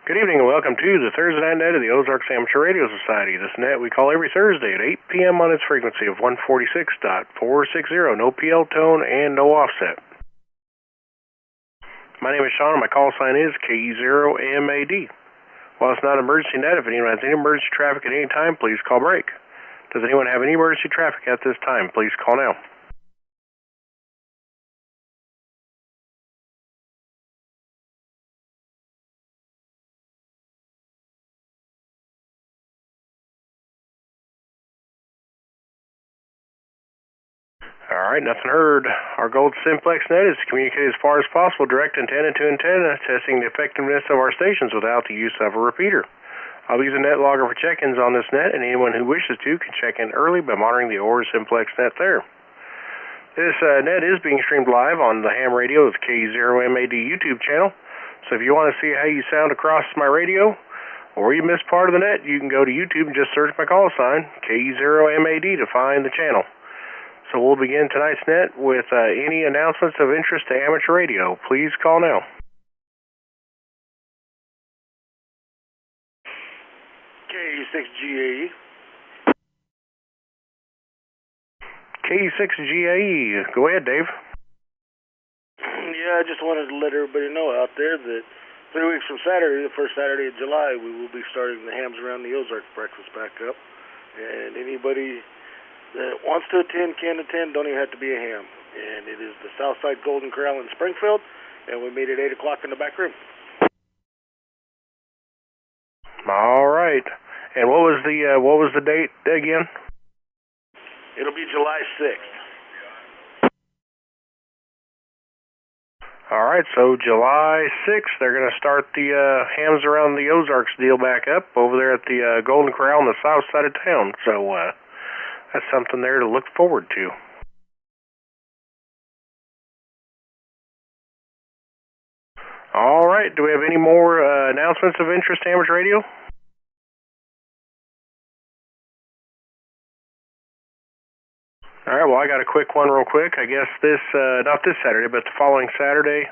Good evening and welcome to the Thursday Night Net of the Ozarks Amateur Radio Society. This net we call every Thursday at 8 p.m. on its frequency of 146.460, no PL tone and no offset. My name is Sean and my call sign is KE0MAD. While it's not an emergency net, if anyone has any emergency traffic at any time, please call break. Does anyone have any emergency traffic at this time? Please call now. Alright, nothing heard. Our goal at Simplex net is to communicate as far as possible direct antenna to antenna, testing the effectiveness of our stations without the use of a repeater. I'll use a net logger for check-ins on this net, and anyone who wishes to can check in early by monitoring the Oars Simplex net there. This net is being streamed live on the ham radio of K0MAD YouTube channel, so if you want to see how you sound across my radio, or you miss part of the net, you can go to YouTube and just search my call sign, K0MAD, to find the channel. So we'll begin tonight's net with any announcements of interest to amateur radio. Please call now. KE6GAE. KE6GAE. Go ahead, Dave. Yeah, I just wanted to let everybody know out there that 3 weeks from Saturday, the first Saturday of July, we will be starting the Hams Around the Ozarks breakfast back up. And anybody that wants to attend can attend, don't even have to be a ham. And it is the Southside Golden Corral in Springfield, and we meet at 8 o'clock in the back room. All right. And what was the date again? It'll be July 6th. All right, so July 6th, they're going to start the Hams Around the Ozarks deal back up over there at the Golden Corral on the south side of town. So that's something there to look forward to. All right, do we have any more announcements of interest to amateur radio? All right, well, I got a quick one real quick. I guess this, not this Saturday, but the following Saturday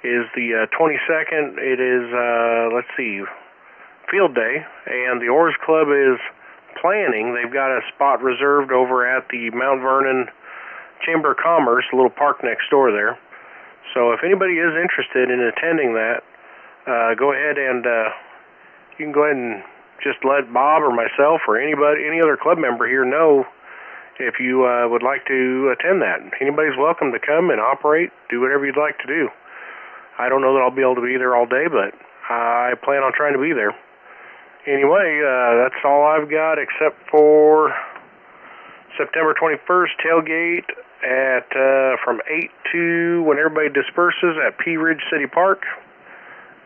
is the 22nd. It is, let's see, field day, and the Oars Club is planning. They've got a spot reserved over at the Mount Vernon Chamber of Commerce, a little park next door there. So if anybody is interested in attending that, go ahead and you can go ahead and just let Bob or myself or anybody, any other club member here know if you would like to attend that. Anybody's welcome to come and operate, do whatever you'd like to do. I don't know that I'll be able to be there all day, but I plan on trying to be there. Anyway, that's all I've got except for September 21st, tailgate at from 8 to when everybody disperses at Pea Ridge City Park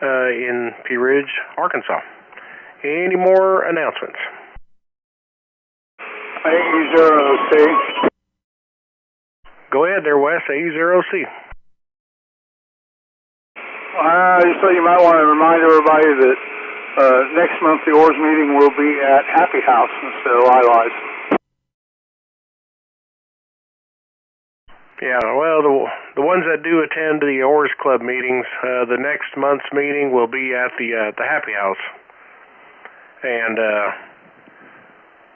in Pea Ridge, Arkansas. Any more announcements? A0C. Go ahead there, Wes, A0C. Just so you might want to remind everybody that next month the Oars meeting will be at Happy House instead of Lila's. Yeah, well, the ones that do attend the Oars Club meetings, the next month's meeting will be at the Happy House, and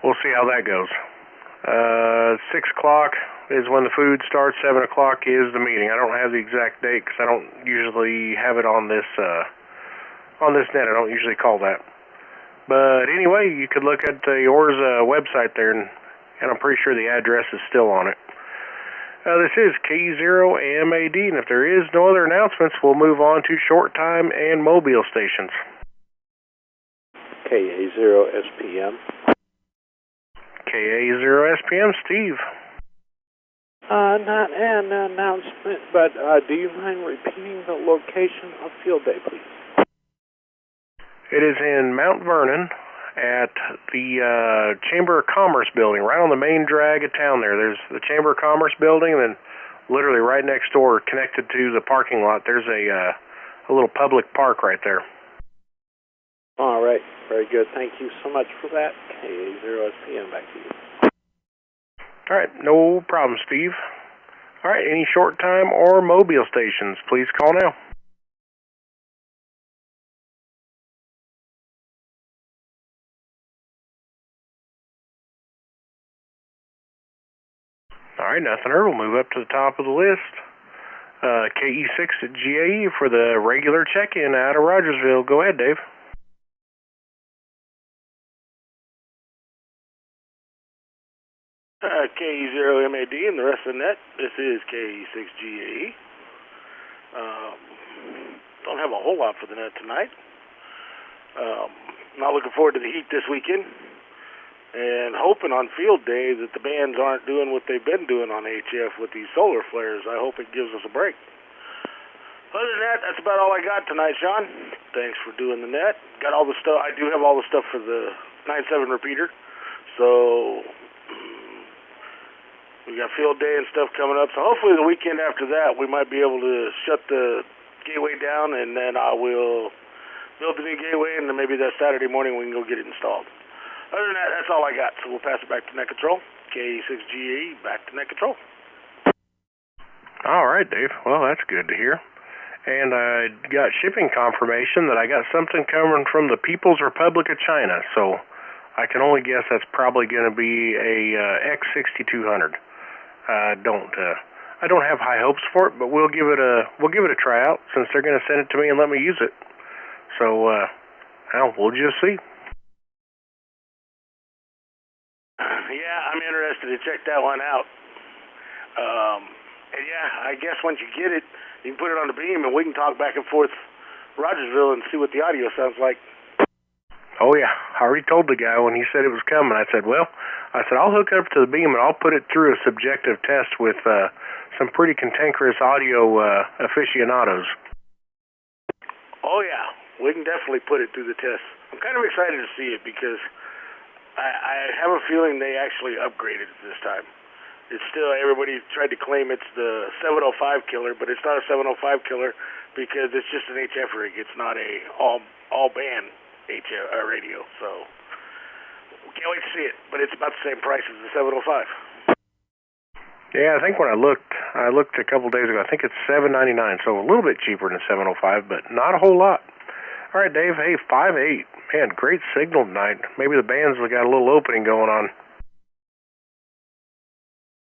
we'll see how that goes. 6 o'clock is when the food starts. 7 o'clock is the meeting. I don't have the exact date because I don't usually have it on this net. I don't usually call that. But anyway, you could look at the Oars website there, and I'm pretty sure the address is still on it. This is K0MAD, and if there is no other announcements, we'll move on to short time and mobile stations. KA0SPM. KA0SPM, Steve. Not an announcement, but do you mind repeating the location of field day, please? It is in Mount Vernon at the Chamber of Commerce building, right on the main drag of town there. There's the Chamber of Commerce building, and then literally right next door, connected to the parking lot, there's a little public park right there. All right, very good. Thank you so much for that. KA0SPM, back to you. All right, no problem, Steve. All right, any short time or mobile stations, please call now. right, nothing heard. We'll move up to the top of the list. KE6 at GAE for the regular check-in out of Rogersville. Go ahead, Dave. KE0MAD and the rest of the net. This is KE6GAE. Don't have a whole lot for the net tonight. Not looking forward to the heat this weekend. And hoping on field day that the bands aren't doing what they've been doing on HF with these solar flares. I hope it gives us a break. Other than that, that's about all I got tonight, Sean. Thanks for doing the net. Got all the stuff. I do have all the stuff for the 9.7 repeater. So we got field day and stuff coming up. So hopefully the weekend after that, we might be able to shut the gateway down, and then I will build the new gateway, and then maybe that Saturday morning we can go get it installed. Other than that, that's all I got. So we'll pass it back to net control. KE6GAE, back to net control. All right, Dave. Well, that's good to hear. And I got shipping confirmation that I got something coming from the People's Republic of China. So I can only guess that's probably going to be a X6200. I don't have high hopes for it, but we'll give it a try out since they're going to send it to me and let me use it. So we'll just see. Yeah, I'm interested to check that one out. And yeah, I guess once you get it, you can put it on the beam and we can talk back and forth Rogersville and see what the audio sounds like. Oh yeah, I already told the guy when he said it was coming. I said, I'll hook it up to the beam and I'll put it through a subjective test with some pretty cantankerous audio aficionados. Oh yeah, we can definitely put it through the test. I'm kind of excited to see it because I have a feeling they actually upgraded it this time. It's still, everybody tried to claim it's the 705 killer, but it's not a 705 killer because it's just an HF rig. It's not a all-band HF radio, so can't wait to see it. But it's about the same price as the 705. Yeah, I think when I looked a couple days ago, I think it's $7.99, so a little bit cheaper than 705, but not a whole lot. All right, Dave, hey, 5.8. Man, great signal tonight. Maybe the band's got a little opening going on.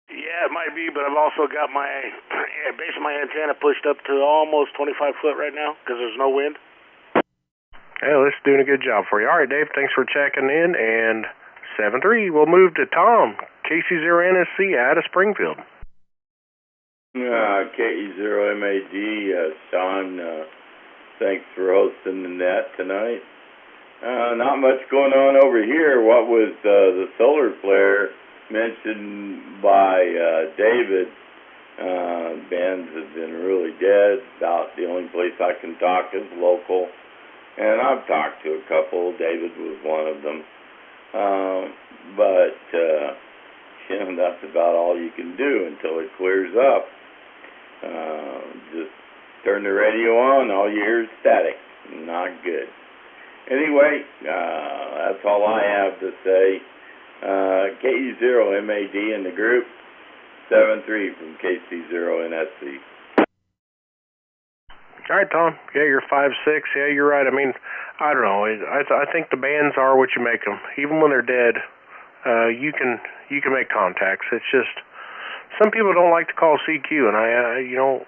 Yeah, it might be, but I've also got my base of my antenna pushed up to almost 25 foot right now because there's no wind. Hey, this is doing a good job for you. All right, Dave, thanks for checking in. And 7-3, we'll move to Tom, KC0NSC out of Springfield. KE0MAD, Sean, thanks for hosting the net tonight. Not much going on over here. What was the solar flare mentioned by David? Bands have been really dead. About the only place I can talk is local. And I've talked to a couple. David was one of them. But that's about all you can do until it clears up. Just turn the radio on, all you hear is static. Not good. Anyway, that's all I have to say. KE0MAD in the group, 7-3 from KC0NSC. All right, Tom. Yeah, you're 5'6". Yeah, you're right. I mean, I don't know. I think the bands are what you make them. Even when they're dead, you can make contacts. It's just some people don't like to call CQ, and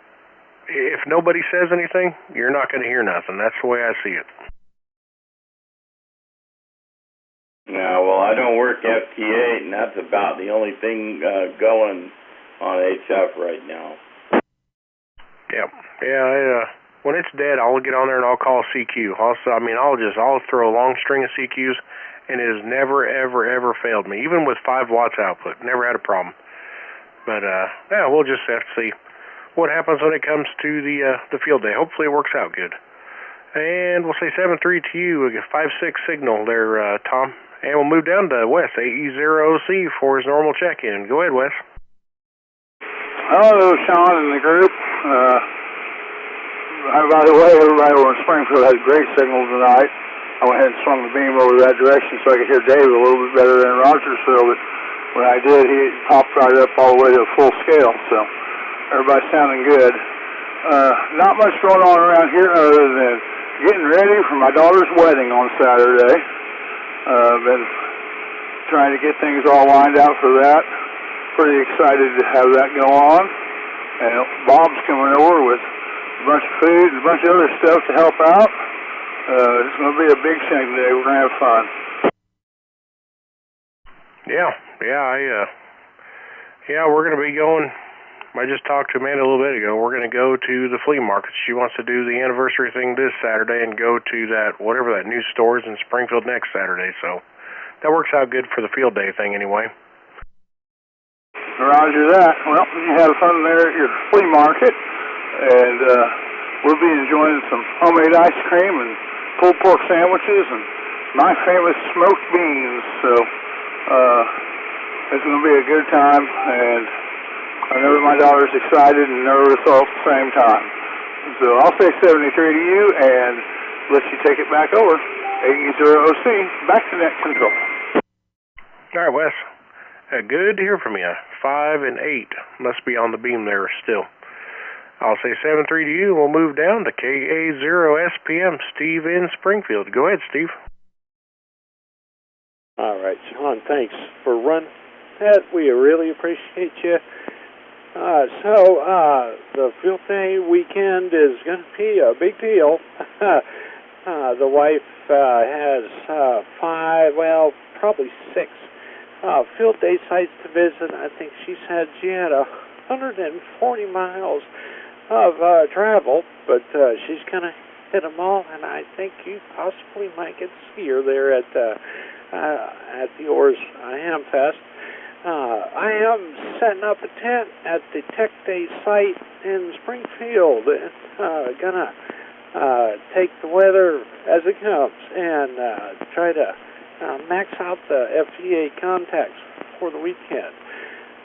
if nobody says anything, you're not going to hear nothing. That's the way I see it. Yeah, well, I don't work FT8, and that's about the only thing going on HF right now. Yeah. When it's dead, I'll get on there and I'll call CQ. Also, I'll throw a long string of CQs, and it has never, ever, ever failed me. Even with 5 watts output, never had a problem. But we'll just have to see what happens when it comes to the field day. Hopefully it works out good. And we'll say 7-3 to you. 5-6 signal there, Tom. And we'll move down to Wes, AE0C for his normal check-in. Go ahead, Wes. Hello, Sean and the group. By the way, everybody over in Springfield had a great signal tonight. I went ahead and swung the beam over that direction so I could hear Dave a little bit better than Rogersville, but when I did, he popped right up all the way to full scale, so everybody's sounding good. Not much going on around here other than getting ready for my daughter's wedding on Saturday. Been trying to get things all lined out for that. pretty excited to have that go on. And Bob's coming over with a bunch of food and a bunch of other stuff to help out. It's going to be a big thing today. We're going to have fun. Yeah, we're going to be going. I just talked to Amanda a little bit ago. We're going to go to the flea market. She wants to do the anniversary thing this Saturday and go to that, whatever that new store is in Springfield next Saturday. So that works out good for the field day thing anyway. Roger that. Well, you have fun there at your flea market, and we'll be enjoying some homemade ice cream and pulled pork sandwiches and my famous smoked beans. So it's going to be a good time, and I know that my daughter's excited and nervous all at the same time. So I'll say 73 to you and let you take it back over. 80OC, back to net control. All right, Wes. Good to hear from you. 5 and 8 must be on the beam there still. I'll say 7-3 to you, and we'll move down to KA0SPM, Steve in Springfield. Go ahead, Steve. All right, Sean, thanks for running that. We really appreciate you. The field day weekend is going to be a big deal. The wife has 5, well, probably 6 field day sites to visit. I think she said she had 140 miles of travel, but she's going to hit them all, and I think you possibly might get to see her there at the Oars Ham Fest. I am setting up a tent at the Tech Day site in Springfield, and gonna take the weather as it comes and try to max out the FDA contacts for the weekend.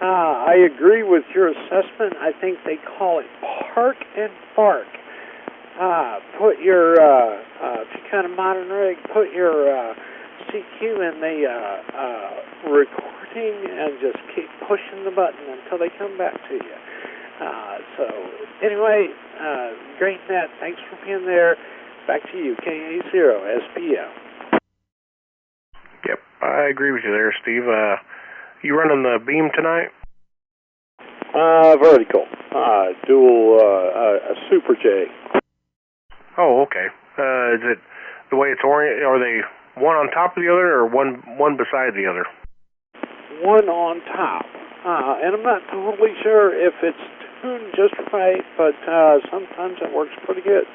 I agree with your assessment. I think they call it park and bark. Put your, if you kind of modern rig, put your CQ in the recording and just keep pushing the button until they come back to you. So anyway, great net. Thanks for being there. Back to you, KA0SPM. Yep, I agree with you there, Steve. You running the beam tonight? Vertical. Dual, a Super J. Oh, okay. Is it the way it's oriented? Are they one on top of the other, or one beside the other? One on top. And I'm not totally sure if it's tuned just right, but sometimes it works pretty good.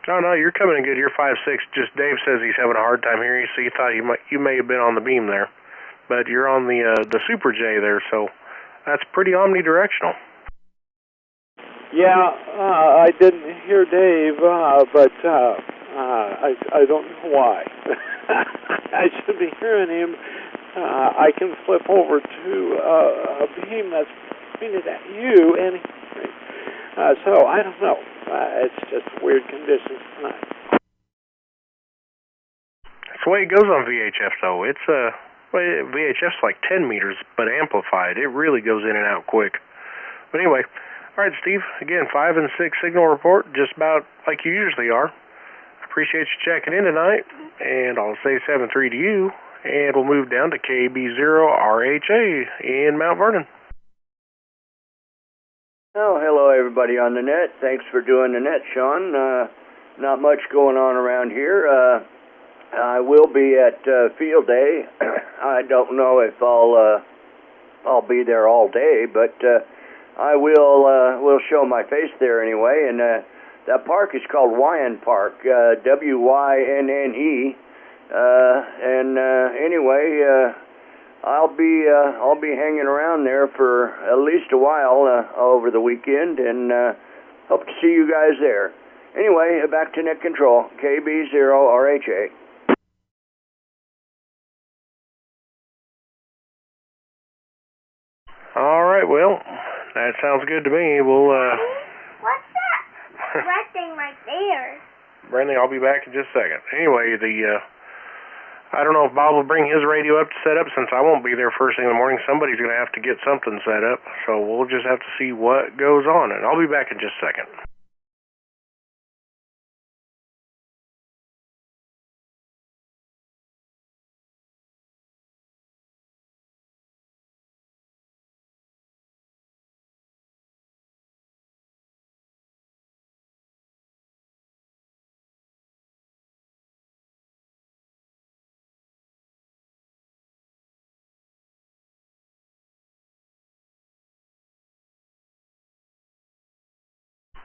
Oh, no, you're coming in good. You're 5'6". Just Dave says he's having a hard time hearing you, so he thought you may have been on the beam there. But you're on the Super J there, so that's pretty omnidirectional. Yeah, I didn't hear Dave, but I don't know why. I should be hearing him. I can flip over to a beam that's pointed at you, and so I don't know. It's just weird conditions tonight. That's the way it goes on VHF, though. It's VHF's like 10 meters, but amplified. It really goes in and out quick. But anyway, all right, Steve. Again, 5 and 6 signal report, just about like you usually are. Appreciate you checking in tonight, and I'll say 7-3 to you, and we'll move down to KB0RHA in Mount Vernon. Oh, hello everybody on the net. Thanks for doing the net, Sean. Not much going on around here. I will be at field day. I don't know if I'll be there all day, but I will show my face there anyway. And that park is called Wynne Park, WYNNE. Anyway, I'll be hanging around there for at least a while over the weekend, and hope to see you guys there. Anyway, back to net control, KB0RHA. All right, well, that sounds good to me. We'll What's that red thing right there? Brandon, I'll be back in just a second. Anyway, I don't know if Bob will bring his radio up to set up, since I won't be there first thing in the morning. Somebody's going to have to get something set up, so we'll just have to see what goes on, and I'll be back in just a second.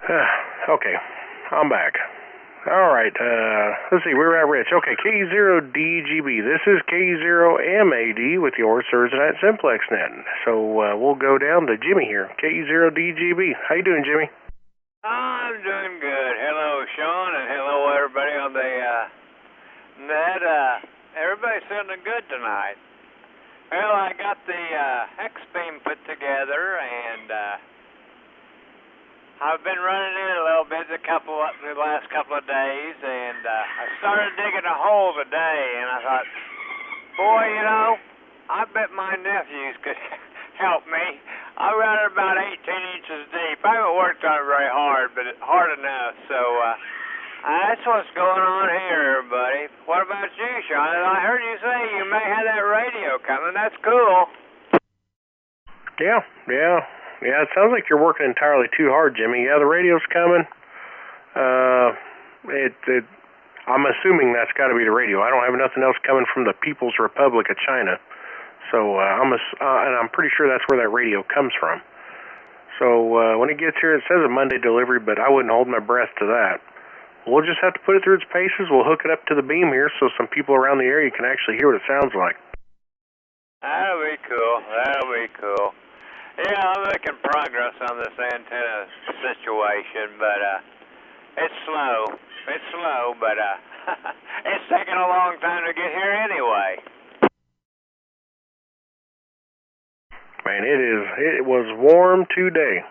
Okay, I'm back. All right, let's see, we were at Rich. Okay, K0DGB. This is K0MAD with your Thursday Night Simplex net. So we'll go down to Jimmy here. K0DGB. How you doing, Jimmy? I'm doing good. Hello, Sean, and hello, everybody on the net. Everybody's feeling good tonight. Well, I got the hex beam put together, and I've been running in a little bit the last couple of days, and I started digging a hole today, and I thought, boy, you know, I bet my nephews could help me. I run it about 18 inches deep. I haven't worked on it very hard, but it's hard enough, so that's what's going on here, everybody. What about you, Sean? I heard you say you may have that radio coming. That's cool. Yeah, it sounds like you're working entirely too hard, Jimmy. Yeah, the radio's coming. I'm assuming that's got to be the radio. I don't have nothing else coming from the People's Republic of China. So and I'm pretty sure that's where that radio comes from. So when it gets here, it says a Monday delivery, but I wouldn't hold my breath to that. We'll just have to put it through its paces. We'll hook it up to the beam here so some people around the area can actually hear what it sounds like. That'll be cool. Yeah, I'm making progress on this antenna situation, but it's slow, but it's taking a long time to get here anyway. Man, it was warm today.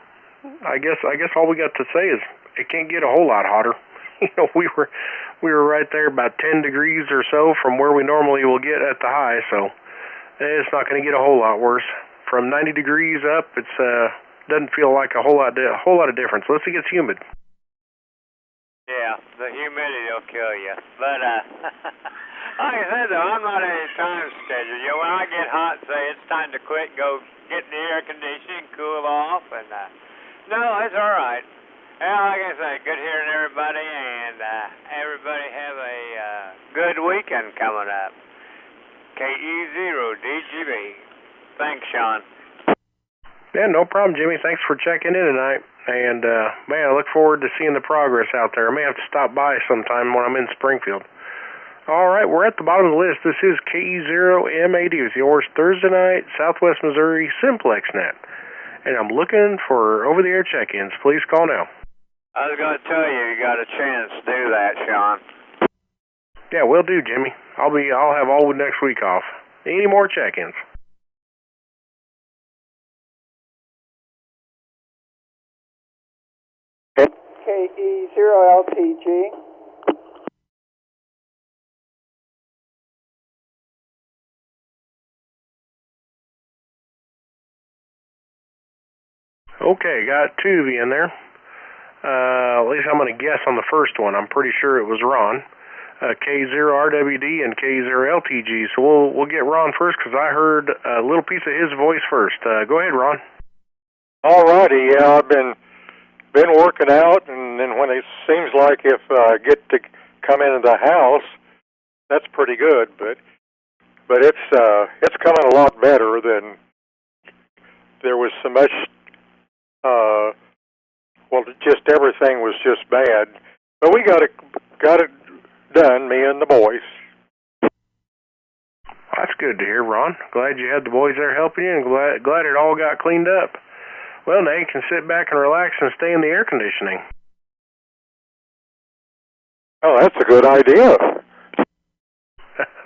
I guess all we got to say is it can't get a whole lot hotter. You know, we were right there about 10 degrees or so from where we normally will get at the high, so it's not going to get a whole lot worse. From 90 degrees up, it's doesn't feel like a whole lot of difference unless it gets humid. Yeah, the humidity will kill you. But like I said, though, I'm not in a time schedule. You know, when I get hot, say it's time to quit, go get in the air conditioning, cool off, and no, it's all right. Well, like I say, good hearing everybody, and everybody have a good weekend coming up. KE0DGB. Thanks, Sean. Yeah, no problem, Jimmy. Thanks for checking in tonight. And, man, I look forward to seeing the progress out there. I may have to stop by sometime when I'm in Springfield. All right, we're at the bottom of the list. This is KE0MAD with yours Thursday night, Southwest Missouri Simplex net. And I'm looking for over-the-air check-ins. Please call now. I was going to tell you got a chance to do that, Sean. Yeah, will do, Jimmy. I'll have all of next week off. Any more check-ins? KE0LTG. Okay, got two of you in there. At least I'm going to guess on the first one. I'm pretty sure it was Ron. K0RWD and K0LTG. So we'll get Ron first because I heard a little piece of his voice first. Go ahead, Ron. All righty. Yeah, I've been working out, and then when it seems like if I get to come into the house, that's pretty good. But it's coming a lot better than there was so much. Just everything was just bad. But we got it done, me and the boys. That's good to hear, Ron. Glad you had the boys there helping you, and glad it all got cleaned up. Well, now you can sit back and relax and stay in the air conditioning. Oh, that's a good idea.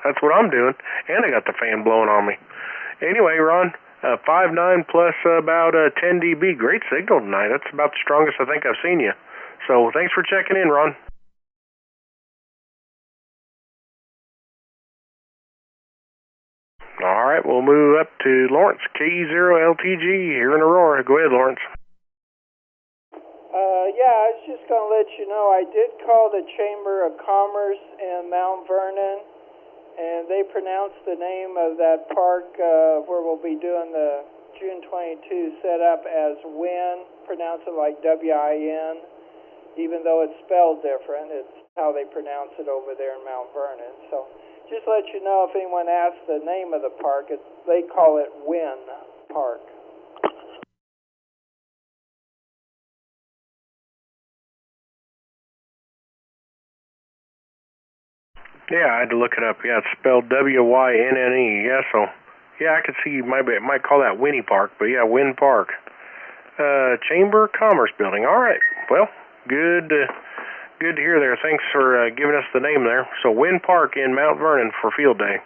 That's what I'm doing, and I got the fan blowing on me. Anyway, Ron, 5.9 plus about 10 dB. Great signal tonight. That's about the strongest I think I've seen you. So thanks for checking in, Ron. All right, we'll move up to Lawrence, KE0LTG here in Aurora. Go ahead, Lawrence. Yeah, I was just going to let you know, I did call the Chamber of Commerce in Mount Vernon, and they pronounced the name of that park where we'll be doing the June 22 setup as WIN, pronounce it like W-I-N, even though it's spelled different. It's how they pronounce it over there in Mount Vernon. So just let you know if anyone asks the name of the park, they call it WIN Park. Yeah, I had to look it up. Yeah, it's spelled W-Y-N-N-E. Yeah, so, yeah, I could see you might call that Winnie Park, but yeah, Wynn Park. Chamber of Commerce Building. All right. Well, good to hear there. Thanks for giving us the name there. So, Wynn Park in Mount Vernon for field day.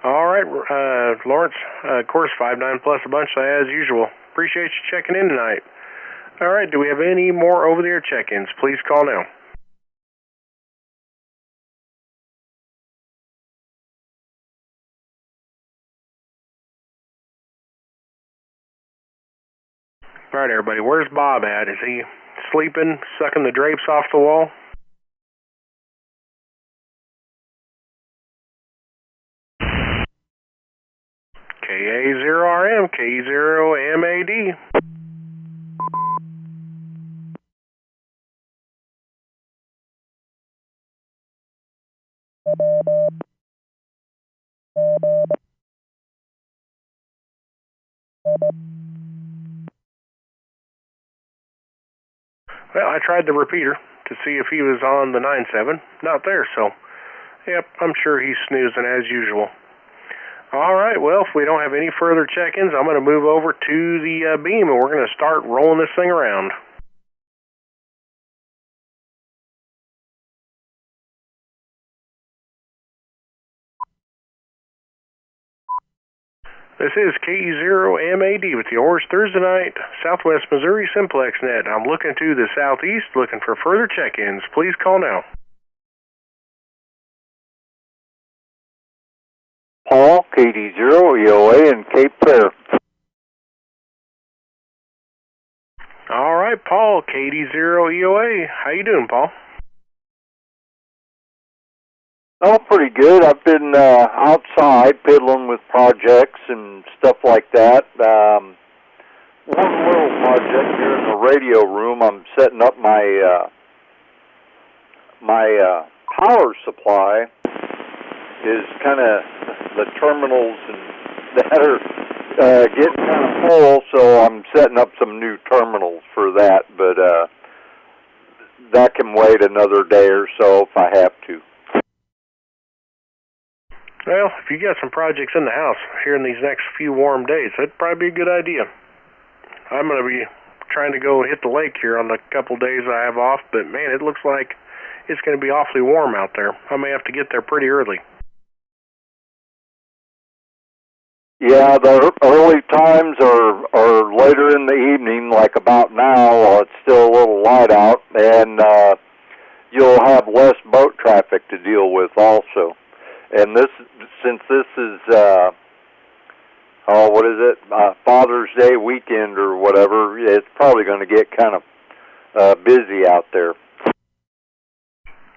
All right, Lawrence, course 5-9 plus a bunch as usual. Appreciate you checking in tonight. All right, do we have any more over-the-air check-ins? Please call now. All right, everybody, where's Bob at? Is he sleeping, sucking the drapes off the wall? KA0RM, K0MAD. Well, I tried the repeater to see if he was on the 9-7. Not there, so, yep, I'm sure he's snoozing as usual. All right, well, if we don't have any further check-ins, I'm going to move over to the beam, and we're going to start rolling this thing around. This is KE0MAD with the Oars Thursday night, Southwest Missouri Simplex net. I'm looking to the southeast, looking for further check-ins. Please call now. Paul, KD0, EOA, and Cape Fair. All right, Paul, KD0, EOA. How you doing, Paul? Oh, pretty good. I've been outside piddling with projects and stuff like that. One little project here in the radio room, I'm setting up my power supply is kind of the terminals and that are getting kind of full, so I'm setting up some new terminals for that, but that can wait another day or so if I have to. Well, if you got some projects in the house here in these next few warm days, that'd probably be a good idea. I'm going to be trying to go hit the lake here on the couple days I have off, but man, it looks like it's going to be awfully warm out there. I may have to get there pretty early. Yeah, the early times are later in the evening, like about now, while it's still a little light out, and you'll have less boat traffic to deal with also. And since this is, Father's Day weekend or whatever, it's probably going to get kind of busy out there.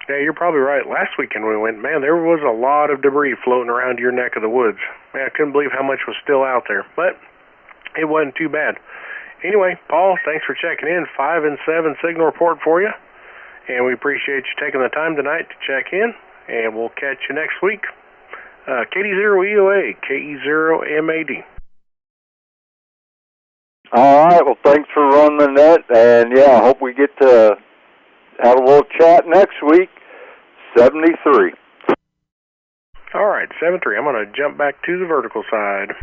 Yeah, you're probably right. Last weekend we went, man, there was a lot of debris floating around your neck of the woods. Man, I couldn't believe how much was still out there, but it wasn't too bad. Anyway, Paul, thanks for checking in. 5 and 7 signal report for you, and we appreciate you taking the time tonight to check in, and we'll catch you next week. KD0EOA, KE0MAD. All right, well, thanks for running the net, and yeah, I hope we get to have a little chat next week. 73. All right, 7-3. I'm going to jump back to the vertical side.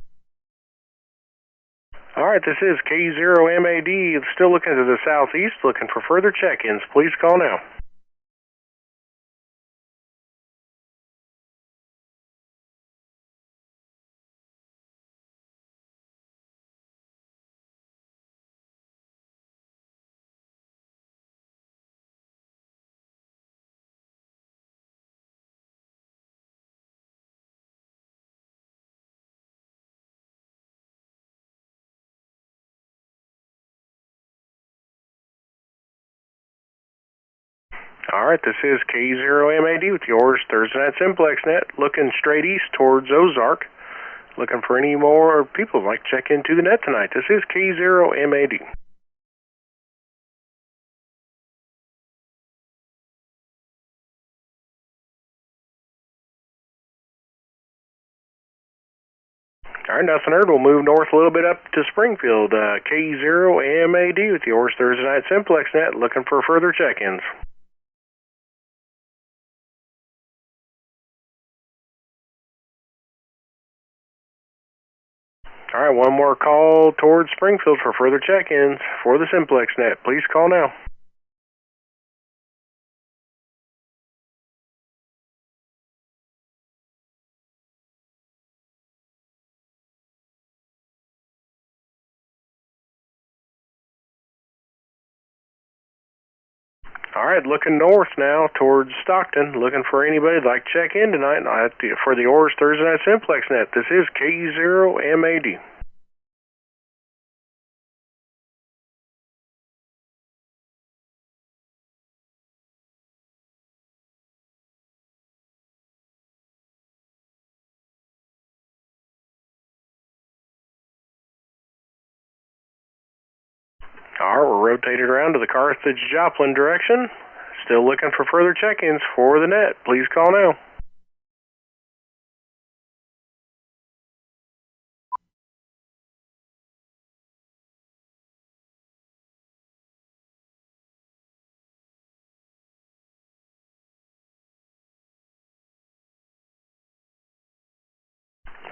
All right, this is K0MAD, still looking to the southeast, looking for further check-ins. Please call now. All right, this is K0MAD with yours Thursday Night Simplex Net, looking straight east towards Ozarks. Looking for any more people who'd like to check into the net tonight. This is K0MAD. All right, nothing heard. We'll move north a little bit up to Springfield. K0MAD with yours Thursday Night Simplex Net, looking for further check-ins. right, one more call towards Springfield for further check-ins for the Simplex net. Please call now. All right, looking north now towards Stockton, looking for anybody that'd like to check in tonight for the Oars Thursday Night Simplex net. This is KE0MAD. All right, we're rotated around to the Carthage-Joplin direction. Still looking for further check-ins for the net. Please call now.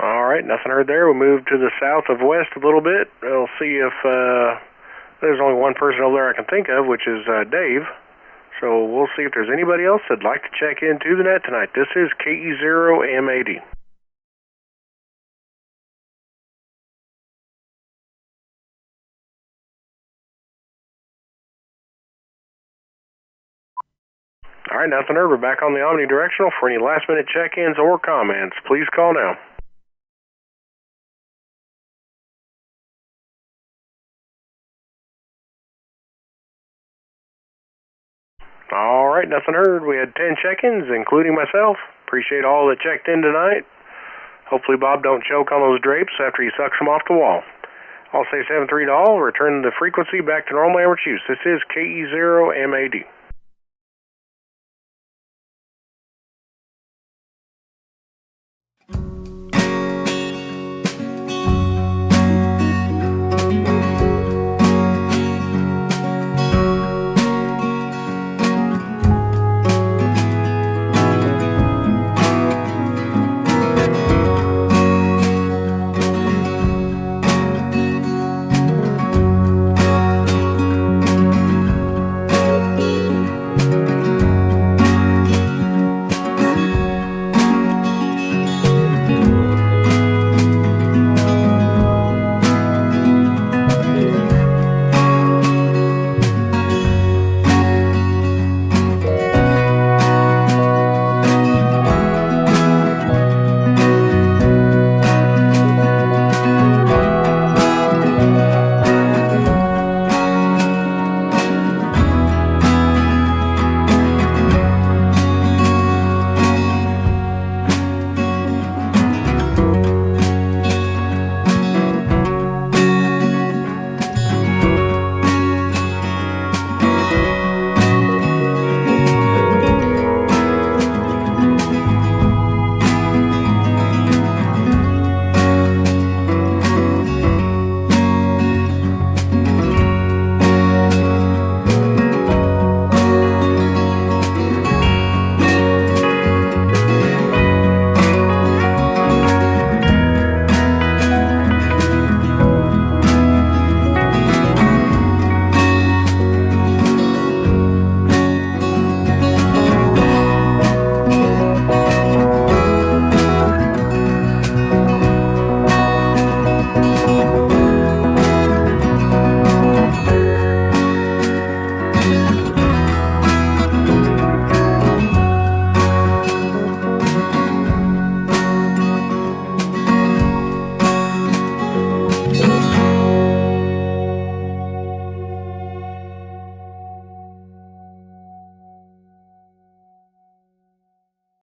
All right, nothing heard there. We'll move to the south of west a little bit. We'll see if there's only one person over there I can think of, which is Dave. So we'll see if there's anybody else that'd like to check into the net tonight. This is KE0MAD. All right, nothing heard. We're back on the omnidirectional for any last-minute check-ins or comments. Please call now. All right, nothing heard. We had 10 check-ins, including myself. Appreciate all that checked in tonight. Hopefully Bob don't choke on those drapes after he sucks them off the wall. I'll say 7-3 to all. Return the frequency back to normal average use. This is KE0MAD.